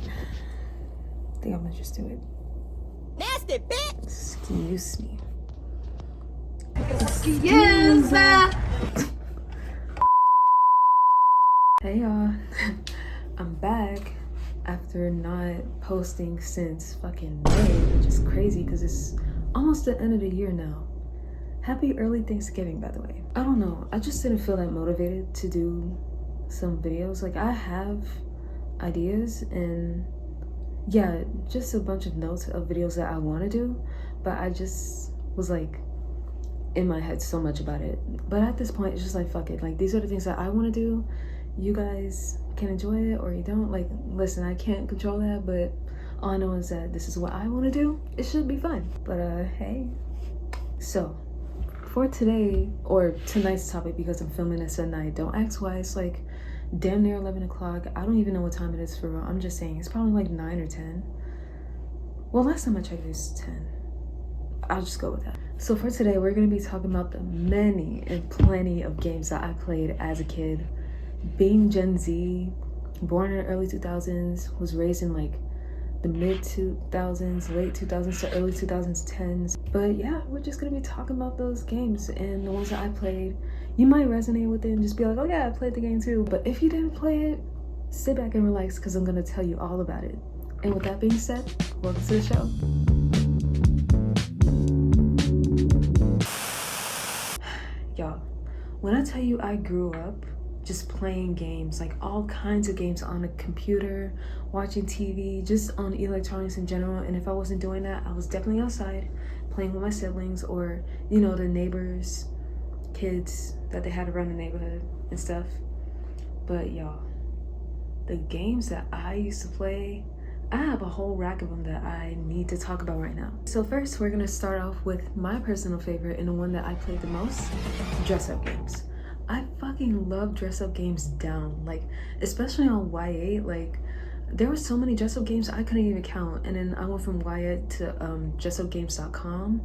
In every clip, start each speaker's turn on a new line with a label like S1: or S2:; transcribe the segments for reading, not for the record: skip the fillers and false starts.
S1: I think I'm gonna just do it.
S2: Nasty bitch!
S1: Excuse me.
S2: Excuse me.
S1: Hey y'all, I'm back after not posting since fucking May, which is crazy because it's almost the end of the year now. Happy early Thanksgiving, by the way. I don't know, I just didn't feel that motivated to do some videos. Like, I have ideas and yeah, just a bunch of notes of videos that I want to do, but I just was like in my head so much about it. But at this point, it's just like, fuck it. Like, these are the things that I want to do. You guys can enjoy it or you don't. Like, listen, I can't control that, but all I know is that this is what I want to do. It should be fun. But hey. So for today or tonight's topic, because I'm filming this at night, don't ask why it's like damn near 11 o'clock. I don't even know what time it is for real. I'm just saying it's probably like 9 or 10. Well, last time I checked it was 10. I'll just go with that. So for today, we're gonna be talking about the many and plenty of games that I played as a kid. Being Gen Z, born in the early 2000s, was raised in like the mid 2000s, late 2000s to early 2010s. But yeah, we're just gonna be talking about those games and the ones that I played. You might resonate with it and just be like, oh yeah, I played the game too. But if you didn't play it, sit back and relax because I'm gonna tell you all about it. And with that being said, welcome to the show. Y'all, when I tell you I grew up just playing games, like all kinds of games on a computer, watching TV, just on electronics in general, and if I wasn't doing that, I was definitely outside playing with my siblings or, you know, the neighbors' kids that they had around the neighborhood and stuff. But y'all, the games that I used to play, I have a whole rack of them that I need to talk about right now. So first, we're gonna start off with my personal favorite and the one that I played the most, dress-up games. I fucking love dress-up games down, like, especially on Y8, like, there were so many dress-up games I couldn't even count, and then I went from Y8 to dressupgames.com,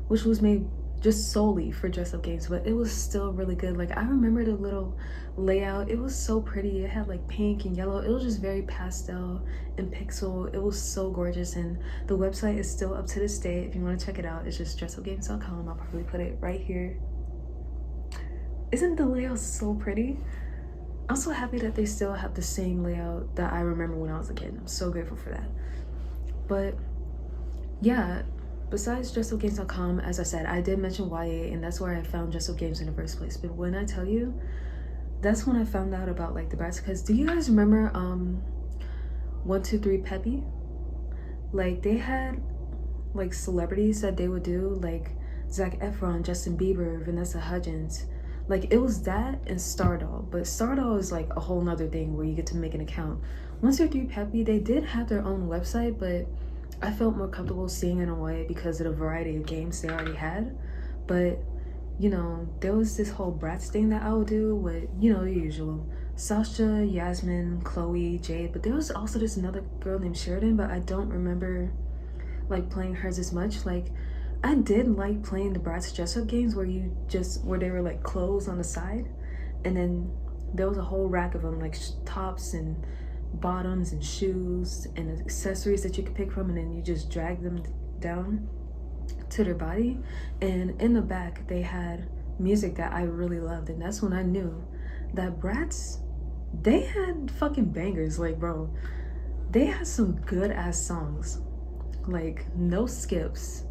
S1: which was made just solely for dress-up games, but it was still really good. Like, I remember the little layout. It was so pretty. It had like pink and yellow. It was just very pastel and pixel. It was so gorgeous, and the website is still up to this day. If you want to check it out, it's just dressupgames.com. I'll probably put it right here. Isn't the layout so pretty? I'm so happy that they still have the same layout that I remember when I was a kid. I'm so grateful for that. But yeah, besides dressupgames.com, as I said, I did mention YA, and that's where I found dress-up games in the first place. But when I tell you, that's when I found out about like the bratz. Because do you guys remember 1-2-3 Peppy? Like, they had like celebrities that they would do, like Zac Efron, Justin Bieber, Vanessa Hudgens. Like, it was that and Stardoll, but Stardoll is like a whole nother thing where you get to make an account. 1-2-3 Peppy, they did have their own website, but I felt more comfortable seeing it on YA because of the variety of games they already had. But, you know, there was this whole bratz thing that I would do with, you know, the usual. Sasha, Yasmin, Chloe, Jade, but there was also this another girl named Sheridan, but I don't remember like playing hers as much. Like, I did like playing the bratz dress-up games where they were like clothes on the side, and then there was a whole rack of them, like tops and bottoms and shoes and accessories that you could pick from, and then you just drag them down to their body. And in the back they had music that I really loved, and that's when I knew that bratz, they had fucking bangers. Like, bro, they had some good ass songs, like no skips.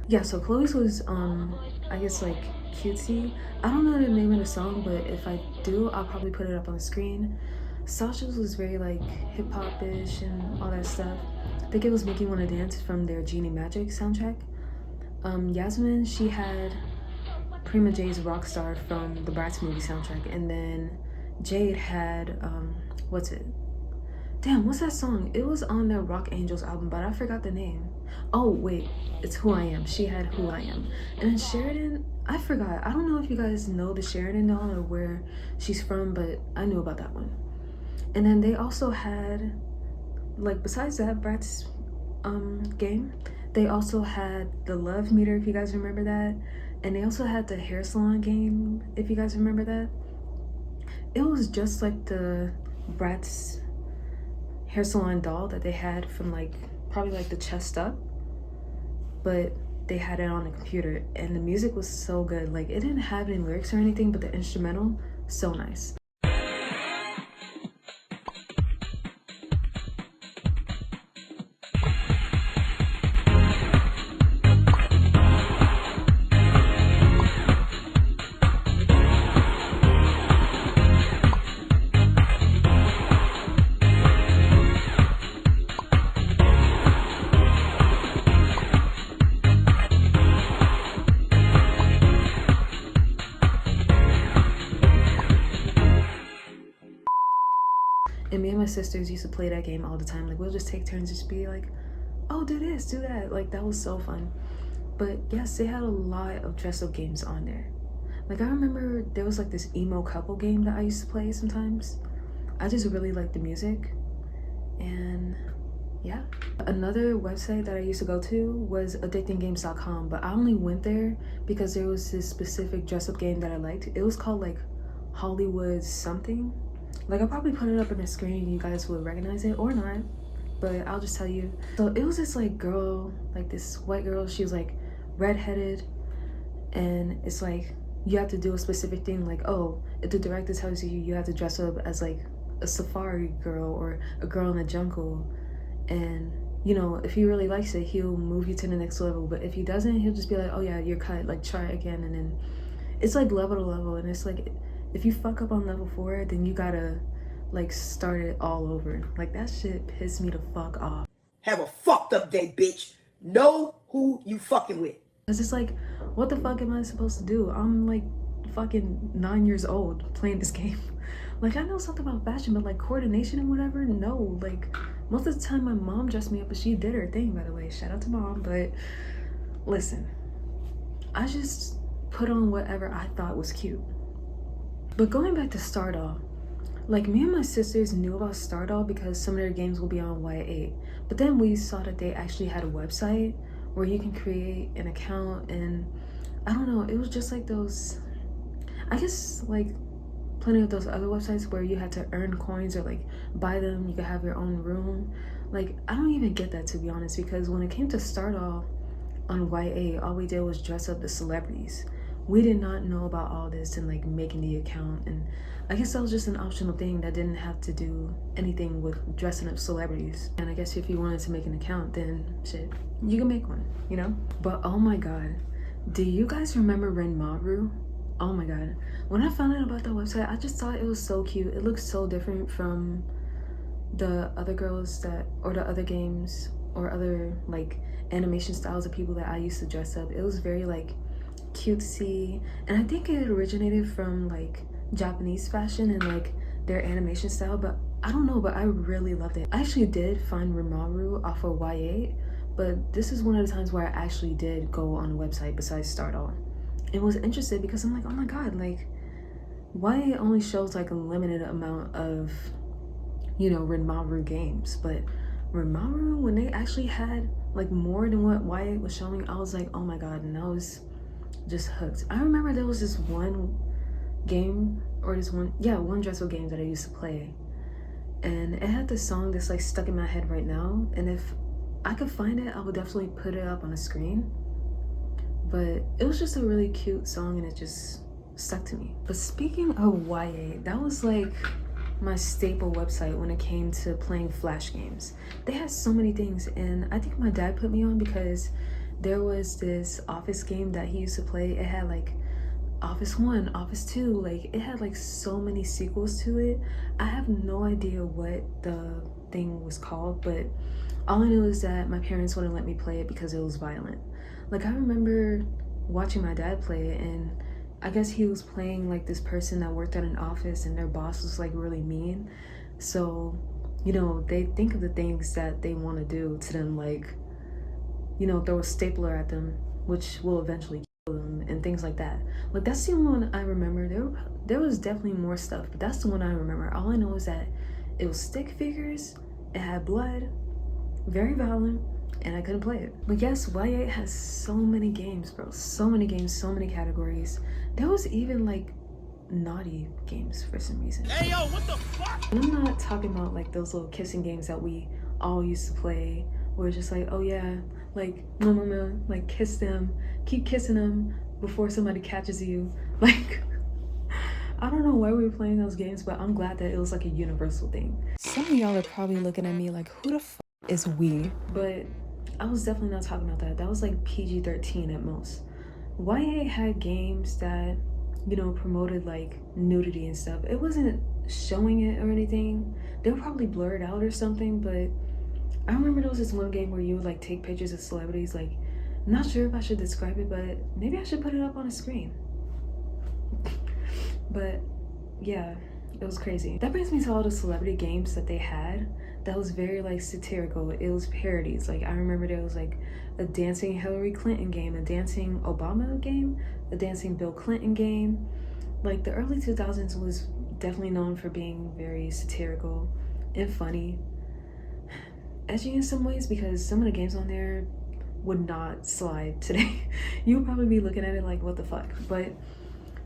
S1: Yeah, so Chloe's was I guess like cutesy. I don't know the name of the song, but if I do, I'll probably put it up on the screen. Sasha's was very like hip-hop-ish and all that stuff. I think it was Make You Wanna Dance from their Genie Magic soundtrack. Yasmin, she had Prima J's Rockstar from the Bratz movie soundtrack, and then Jade had what's that song? It was on their Rock Angels album, but I forgot the name. Oh wait, it's Who I Am. She had Who I Am. And then Sheridan, I forgot. I don't know if you guys know the Sheridan doll or where she's from, but I knew about that one. And then they also had, like, besides that bratz game, they also had the Love Meter, if you guys remember that. And they also had the hair salon game, if you guys remember that. It was just like the bratz hair salon doll that they had from like probably like the chest up, but they had it on the computer, and the music was so good. Like, it didn't have any lyrics or anything, but the instrumental, so nice. And me and my sisters used to play that game all the time. Like, we'll just take turns, just be like, oh, do this, do that. Like, that was so fun. But yes, they had a lot of dress-up games on there. Like, I remember there was like this emo couple game that I used to play sometimes. I just really liked the music. And yeah. Another website that I used to go to was addictinggames.com, but I only went there because there was this specific dress-up game that I liked. It was called like Hollywood something. Like, I'll probably put it up on the screen, you guys will recognize it or not, but I'll just tell you. So it was this like girl, like this white girl, she was like redheaded, and it's like you have to do a specific thing. Like, oh, if the director tells you you have to dress up as like a safari girl or a girl in the jungle, and you know, if he really likes it, he'll move you to the next level, but if he doesn't, he'll just be like, oh yeah, you're cut, like try again. And then it's like level to level, and it's like if you fuck up on level 4, then you gotta like start it all over. Like, that shit pissed me the fuck off.
S3: Have a fucked up day, bitch. Know who you fucking with.
S1: Cause it's like, what the fuck am I supposed to do? I'm like fucking 9 years old playing this game. Like, I know something about fashion, but like coordination and whatever, no. Like, most of the time my mom dressed me up, but she did her thing, by the way. Shout out to mom. But listen, I just put on whatever I thought was cute. But going back to Stardoll, like, me and my sisters knew about Stardoll because some of their games will be on Y8. But then we saw that they actually had a website where you can create an account, and I don't know, it was just like those, I guess like plenty of those other websites where you had to earn coins or like buy them, you could have your own room. Like, I don't even get that, to be honest, because when it came to Stardoll on Y8, all we did was dress up the celebrities. We did not know about all this and like making the account, and I guess that was just an optional thing that didn't have to do anything with dressing up celebrities. And I guess if you wanted to make an account, then shit, you can make one, you know? But oh my god, do you guys remember Renmaru? Oh my god, when I found out about that website, I just thought it was so cute. It looked so different from the other girls that, or the other games or other like animation styles of people that I used to dress up. It was very like cutesy, and I think it originated from like Japanese fashion and like their animation style, but I don't know, but I really loved it. I actually did find Renmaru off of Y8, but this is one of the times where I actually did go on a website besides Stardoll and was interested, because I'm like, oh my god, like Y8 only shows like a limited amount of, you know, Renmaru games, but Renmaru, when they actually had like more than what Y8 was showing, I was like, oh my god, and I was just hooked. I remember there was this one game, or this one dress-up game that I used to play, and it had this song that's like stuck in my head right now, and if I could find it, I would definitely put it up on the screen. But it was just a really cute song, and it just stuck to me. But speaking of Y8, that was like my staple website when it came to playing flash games. They had so many things, and I think my dad put me on because there was this Office game that he used to play. It had like Office 1, Office 2, like it had like so many sequels to it. I have no idea what the thing was called, but all I know is that my parents wouldn't let me play it because it was violent. Like, I remember watching my dad play it, and I guess he was playing like this person that worked at an office, and their boss was like really mean. So, you know, they think of the things that they want to do to them, like, you know, throw a stapler at them, which will eventually kill them, and things like that. Like, that's the only one I remember. There was definitely more stuff, but that's the one I remember. All I know is that it was stick figures, it had blood, very violent, and I couldn't play it. But yes, Y8 has so many games, bro. So many games, so many categories. There was even like naughty games for some reason.
S2: Hey, yo, what the fuck?
S1: And I'm not talking about like those little kissing games that we all used to play, where it's just like, oh yeah, like no, like kiss them, keep kissing them before somebody catches you. Like, I don't know why we were playing those games, but I'm glad that it was like a universal thing. Some of y'all are probably looking at me like, who the f is we? But I was definitely not talking about that. That was like PG-13 at most. YA had games that, you know, promoted like nudity and stuff. It wasn't showing it or anything. They were probably blurred out or something, but I remember there was this one game where you would like take pictures of celebrities. Like, not sure if I should describe it, but maybe I should put it up on a screen. But yeah, it was crazy. That brings me to all the celebrity games that they had that was very like satirical. It was parodies. Like, I remember there was like a dancing Hillary Clinton game, a dancing Obama game, a dancing Bill Clinton game. Like, the early 2000s was definitely known for being very satirical and funny. Edgy in some ways, because some of the games on there would not slide today. You would probably be looking at it like, what the fuck? But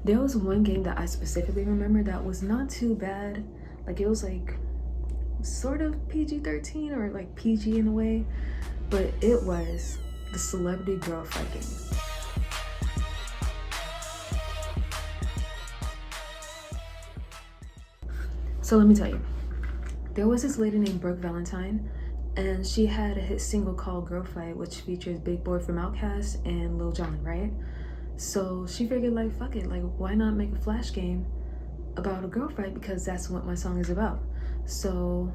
S1: there was one game that I specifically remember that was not too bad. Like, it was like sort of PG-13 or like PG in a way, but it was the Celebrity Girlfight game. So let me tell you, there was this lady named Brooke Valentine, and she had a hit single called Girlfight, which features Big Boy from Outkast and Lil Jon, right? So she figured, like, fuck it, like, why not make a flash game about a girl fight, because that's what my song is about. So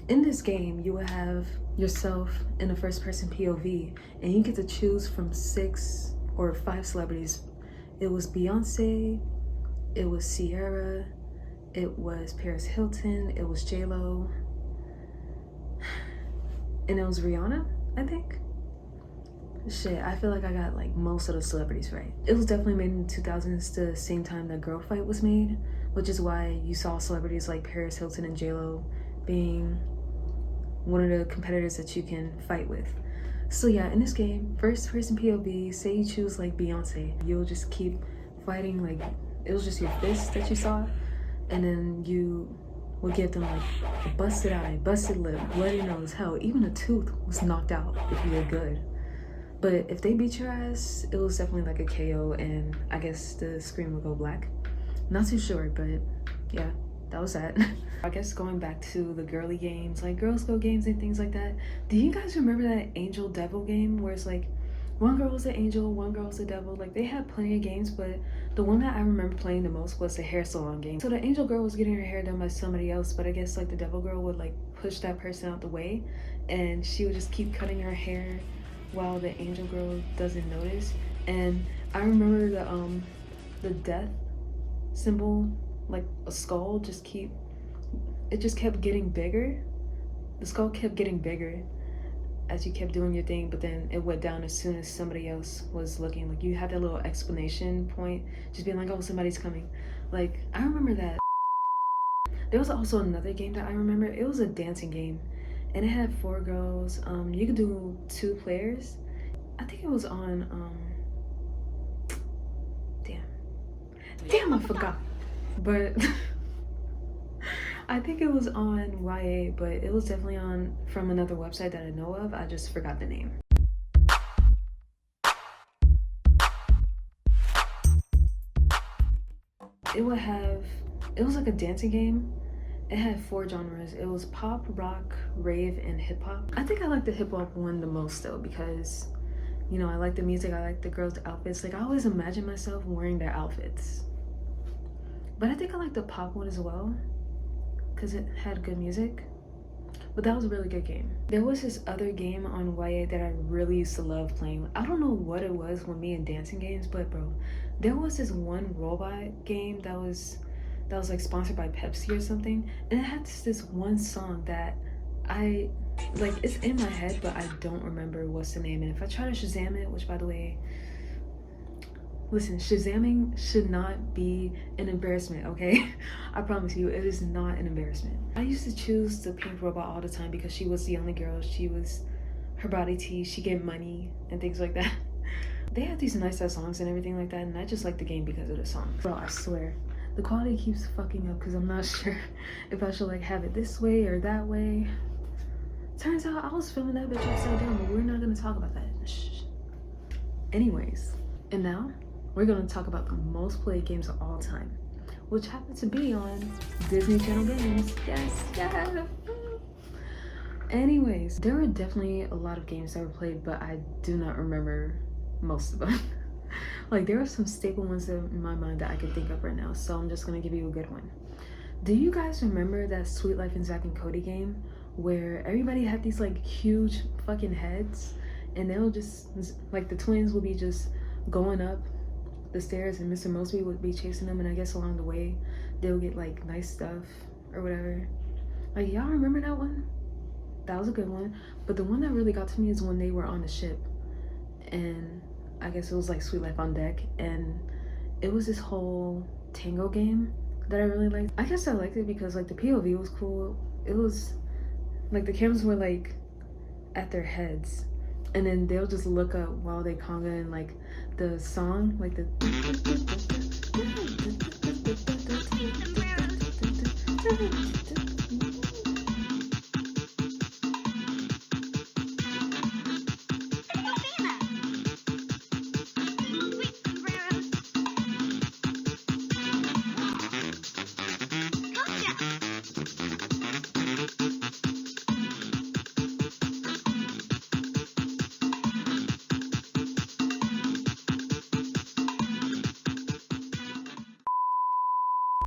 S1: in this game, you will have yourself in a first person POV, and you get to choose from 6 or 5 celebrities. It was Beyonce, it was Ciara, it was Paris Hilton, it was J-Lo, and it was Rihanna, I think. Shit, I feel like I got like most of the celebrities right. It was definitely made in the 2000s, the same time that Girlfight was made, which is why you saw celebrities like Paris Hilton and J-Lo being one of the competitors that you can fight with. So yeah, in this game, first person POV, say you choose like Beyonce, you'll just keep fighting, like it was just your fist that you saw, and then you will give them like a busted eye, busted lip, bloody nose, hell, even a tooth was knocked out if you were good. But if they beat your ass, it was definitely like a KO, and I guess the screen would go black. Not too sure, but yeah, that was that. I guess going back to the girly games, like Girls Go games and things like that. Do you guys remember that Angel Devil game where it's like one girl was an angel, one girl was a devil? Like, they had plenty of games, but the one that I remember playing the most was the hair salon game. So the angel girl was getting her hair done by somebody else, but I guess like the devil girl would like push that person out the way, and she would just keep cutting her hair while the angel girl doesn't notice. And I remember the death symbol, like a skull, just kept getting bigger. The skull kept getting bigger as you kept doing your thing, but then it went down as soon as somebody else was looking. Like, you had that little explanation point, just being like, oh, somebody's coming. Like, I remember that. There was also another game that I remember. It was a dancing game, and it had 4 girls. You could do 2 players. I think it was on damn, I forgot. But I think it was on YA, but it was definitely on from another website that I know of. I just forgot the name. It was like a dancing game. It had 4 genres. It was pop, rock, rave, and hip hop. I think I like the hip hop one the most though, because, you know, I like the music, I like the girls' outfits. Like, I always imagine myself wearing their outfits. But I think I like the pop one as well, because it had good music. But that was a really good game. There was this other game on YA that I really used to love playing. I don't know what it was with me and dancing games, but bro, there was this one robot game that was like sponsored by Pepsi or something, and it had this one song that I like, it's in my head, but I don't remember what's the name. And if I try to Shazam it, which by the way, listen, Shazamming should not be an embarrassment, okay? I promise you, it is not an embarrassment. I used to choose the pink robot all the time because she was the only girl. She was her body tea, she gave money and things like that. They had these nice ass songs and everything like that, and I just like the game because of the song. Bro, I swear, The quality keeps fucking up because I'm not sure if I should like have it this way or that way. Turns out I was filming that bitch upside down, but we're not gonna talk about that. Shh. Anyways, and now we're gonna talk about the most played games of all time, which happen to be on Disney Channel games. Yes. Anyways, there were definitely a lot of games that were played, but I do not remember most of them. Like, there are some staple ones in my mind that I can think of right now, so I'm just gonna give you a good one. Do you guys remember that Sweet Life and Zack and Cody game where everybody had these like huge fucking heads, and they'll just like the twins would be just going up the stairs and Mr. Mosby would be chasing them, and I guess along the way they'll get like nice stuff or whatever. Like, y'all remember that one? That was a good one. But the one that really got to me is when they were on the ship, and I guess it was like Sweet Life on Deck, and it was this whole tango game that I really liked. I guess I liked it because like the POV was cool. It was like the cameras were like at their heads, and then they'll just look up while they conga, and like the song, like the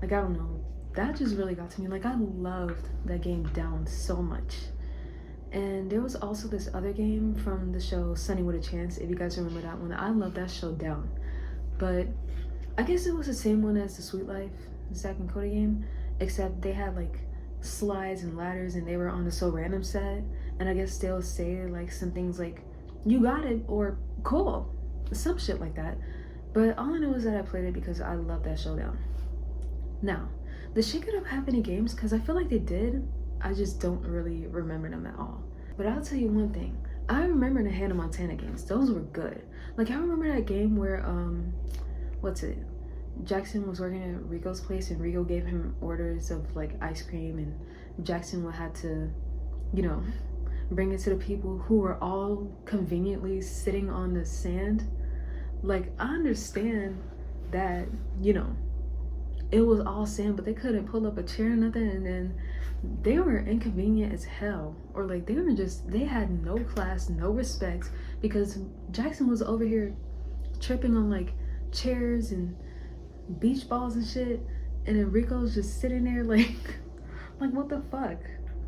S1: like, I don't know, that just really got to me. Like, I loved that game down so much. And there was also this other game from the show Sunny with a Chance, if you guys remember that one. I love that show down. But I guess it was the same one as the Sweet Life, Zack and Cody game, except they had like slides and ladders, and they were on the So Random set. And I guess they'll say like some things like, "You got it," or "Cool," some shit like that. But all I know is that I played it because I love that showdown. Now, the shit could have happened in games because I feel like they did. I just don't really remember them at all. But I'll tell you one thing. I remember the Hannah Montana games. Those were good. Like, I remember that game where, what's it? Jackson was working at Rico's place, and Rico gave him orders of like ice cream, and Jackson would have to, you know, bring it to the people who were all conveniently sitting on the sand. Like, I understand that, you know, it was all sand, but they couldn't pull up a chair or nothing, and then they were inconvenient as hell. Or like, they had no class, no respect, because Jackson was over here tripping on like chairs and beach balls and shit, and then Rico's just sitting there like what the fuck?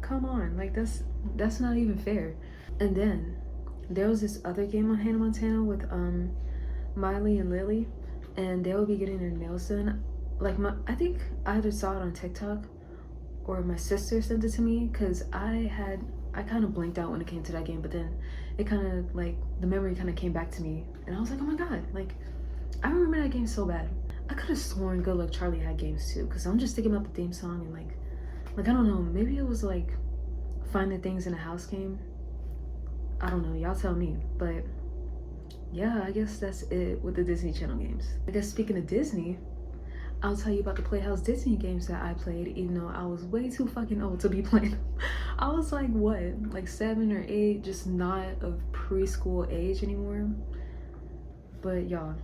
S1: Come on, like that's not even fair. And then there was this other game on Hannah Montana with Miley and Lily, and they would be getting their nails done. Like, I think I either saw it on TikTok or my sister sent it to me, because I kind of blanked out when it came to that game, but then it kind of like the memory kind of came back to me, and I was like, oh my god, like I remember that game so bad. I could have sworn Good Luck Charlie had games too, because I'm just thinking about the theme song, and like I don't know, maybe it was like Finding Things in a House game. I don't know, y'all tell me. But yeah, I guess that's it with the Disney Channel games. I guess speaking of Disney, I'll tell you about the Playhouse Disney games that I played, even though I was way too fucking old to be playing them. I was like, what, like 7 or 8, just not of preschool age anymore. But y'all,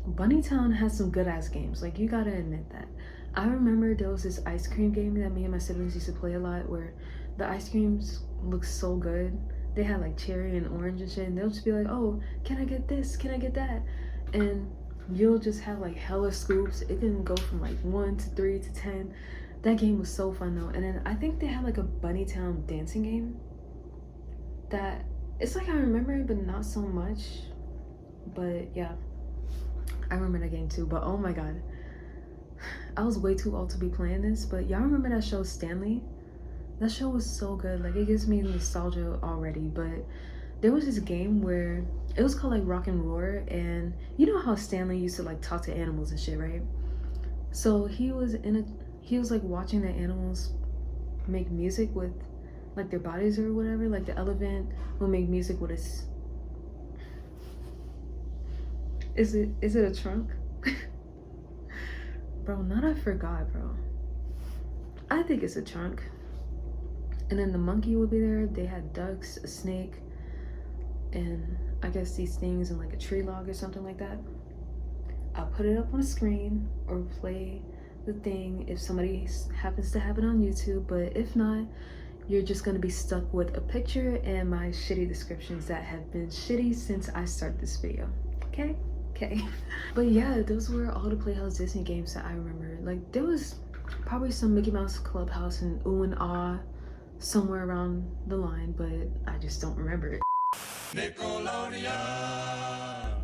S1: Bunnytown has some good ass games, like, you gotta admit that. I remember there was this ice cream game that me and my siblings used to play a lot, where the ice creams looked so good. They had like cherry and orange and shit, and they'll just be like, oh, can I get this, can I get that? And you'll just have like hella scoops. It can go from like 1 to 3 to 10. That game was so fun though. And then I think they had like a Bunnytown dancing game that it's like I remember it, but not so much. But yeah, I remember that game too. But oh my god, I was way too old to be playing this. But y'all remember that show Stanley? That show was so good. Like, it gives me nostalgia already. But there was this game where it was called like Rock and Roar, and you know how Stanley used to like talk to animals and shit, right? So he was like watching the animals make music with like their bodies or whatever. Like the elephant will make music with its, is it a trunk? Bro, not I forgot, bro. I think it's a trunk. And then the monkey would be there. They had ducks, a snake, and I guess these things in like a tree log or something like that. I'll put it up on a screen or play the thing if somebody happens to have it on YouTube, but if not, you're just gonna be stuck with a picture and my shitty descriptions that have been shitty since I started this video. Okay? Okay. But yeah, those were all the Playhouse Disney games that I remember. Like, there was probably some Mickey Mouse Clubhouse and Ooh and Ah somewhere around the line, but I just don't remember it.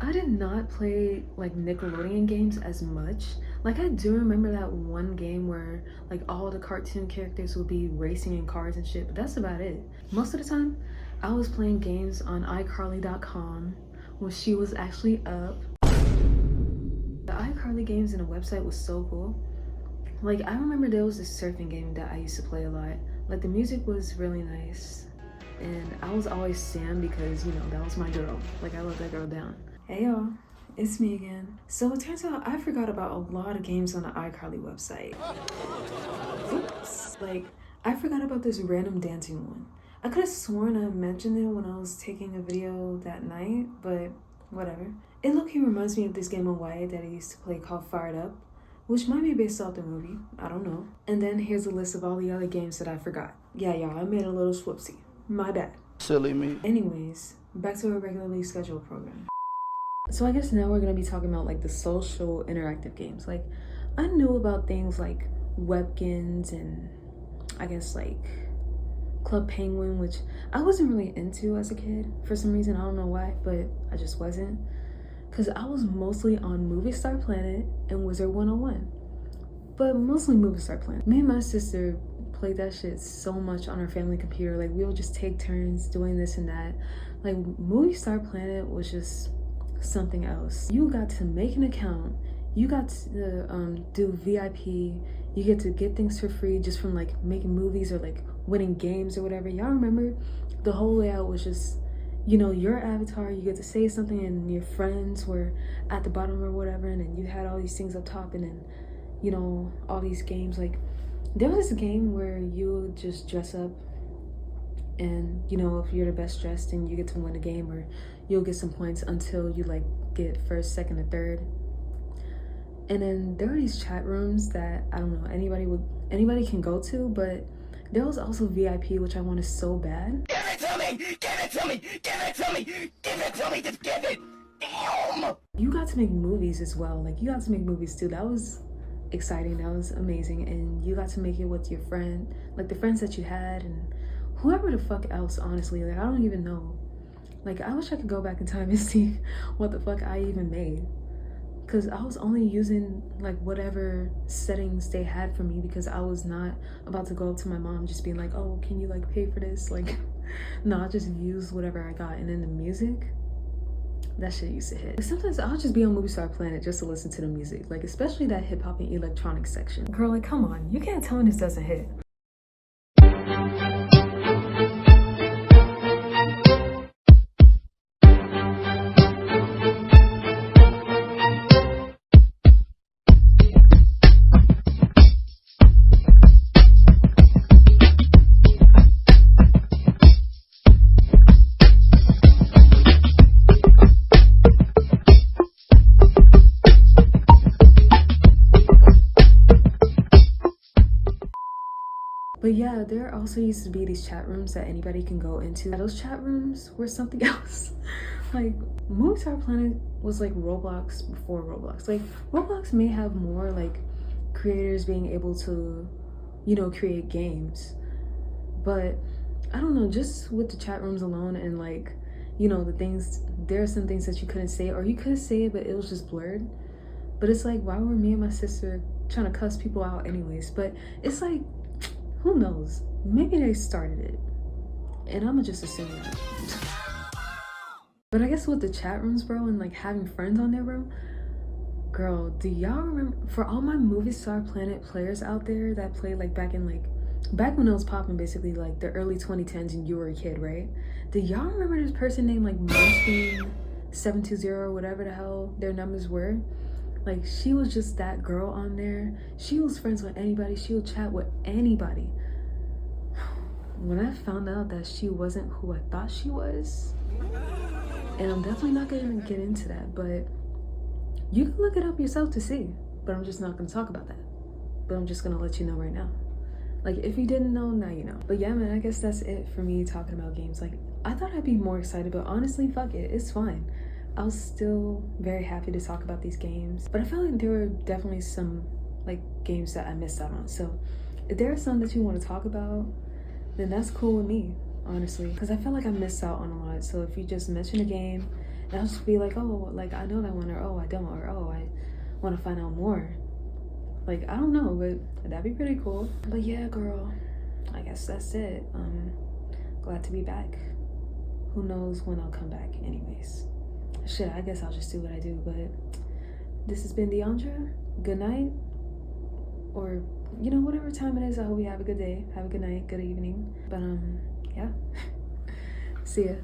S1: I did not play like Nickelodeon games as much. Like, I do remember that one game where like all the cartoon characters would be racing in cars and shit, but that's about it. Most of the time, I was playing games on iCarly.com when she was actually up. The iCarly games in the website was so cool. Like, I remember there was this surfing game that I used to play a lot. Like, the music was really nice. And I was always Sam because, you know, that was my girl. Like, I let that girl down. Hey y'all, it's me again. So it turns out I forgot about a lot of games on the iCarly website. Oops. Like, I forgot about this random dancing one. I could have sworn I mentioned it when I was taking a video that night, but whatever. It low-key reminds me of this game on Wyatt that I used to play called Fired Up, which might be based off the movie, I don't know. And then here's a list of all the other games that I forgot. Yeah, y'all, I made a little swoopsie. My bad.
S4: Silly me.
S1: Anyways, back to our regularly scheduled program. So I guess now we're gonna be talking about like the social interactive games. Like, I knew about things like Webkins and I guess like Club Penguin, which I wasn't really into as a kid for some reason. I don't know why, but I just wasn't. Cause I was mostly on Movie Star Planet and Wizard 101. But mostly Movie Star Planet. Me and my sister played that shit so much on our family computer. Like, we would just take turns doing this and that. Like, Movie Star Planet was just something else. You got to make an account, you got to do VIP, you get to get things for free just from like making movies or like winning games or whatever. Y'all remember the whole layout was just, you know, your avatar, you get to say something and your friends were at the bottom or whatever, and then you had all these things up top, and then, you know, all these games. Like, there was this game where you would just dress up and, you know, if you're the best dressed, then you get to win the game, or you'll get some points until you like get first, second, or third. And then there were these chat rooms that I don't know anybody can go to, but there was also VIP, which I wanted so bad.
S3: Give it to me! Give it to me! Give it to me! Give it to me! Just give it! Damn!
S1: You got to make movies as well. Like, you got to make movies too. That was exciting. That was amazing. And you got to make it with your friend, like the friends that you had and whoever the fuck else, honestly. Like, I don't even know. Like, I wish I could go back in time and see what the fuck I even made. Because I was only using like whatever settings they had for me, because I was not about to go up to my mom just being like, oh, can you like pay for this? Like, no, I just used whatever I got. And then the music, that shit used to hit. Sometimes I'll just be on Movie Star Planet just to listen to the music, like especially that hip hop and electronic section. Girl, like, come on, you can't tell me this doesn't hit. But yeah, there also used to be these chat rooms that anybody can go into. Those chat rooms were something else. Like, Movie Star Planet was like Roblox before Roblox. Like, Roblox may have more like creators being able to, you know, create games. But I don't know, just with the chat rooms alone and like, you know, the things, there are some things that you couldn't say, or you could say it, but it was just blurred. But it's like, why were me and my sister trying to cuss people out anyways? But it's like, who knows? Maybe they started it. And I'ma just assume that. But I guess with the chat rooms, bro, and like having friends on there, bro, girl, do y'all remember, for all my Movie Star Planet players out there that played like back when it was popping, basically like the early 2010s and you were a kid, right? Do y'all remember this person named like Munchkin720 or whatever the hell their numbers were? Like, she was just that girl on there. She was friends with anybody. She would chat with anybody. When I found out that she wasn't who I thought she was, and I'm definitely not gonna get into that, but you can look it up yourself to see. But I'm just not gonna talk about that. But I'm just gonna let you know right now. Like, if you didn't know, now you know. But yeah, man, I guess that's it for me talking about games. Like, I thought I'd be more excited, but honestly, fuck it, it's fine. I was still very happy to talk about these games, but I felt like there were definitely some like games that I missed out on. So if there are some that you want to talk about, then that's cool with me, honestly, because I feel like I missed out on a lot. So if you just mention a game and I'll just be like, oh, like I know that one, or oh, I don't, or oh, I want to find out more. Like, I don't know, but that'd be pretty cool. But yeah, girl, I guess that's it. Glad to be back. Who knows when I'll come back anyways. Shit, I guess I'll just do what I do. But this has been Diandra. Good night. Or, you know, whatever time it is, I hope you have a good day. Have a good night, good evening. But yeah. See ya.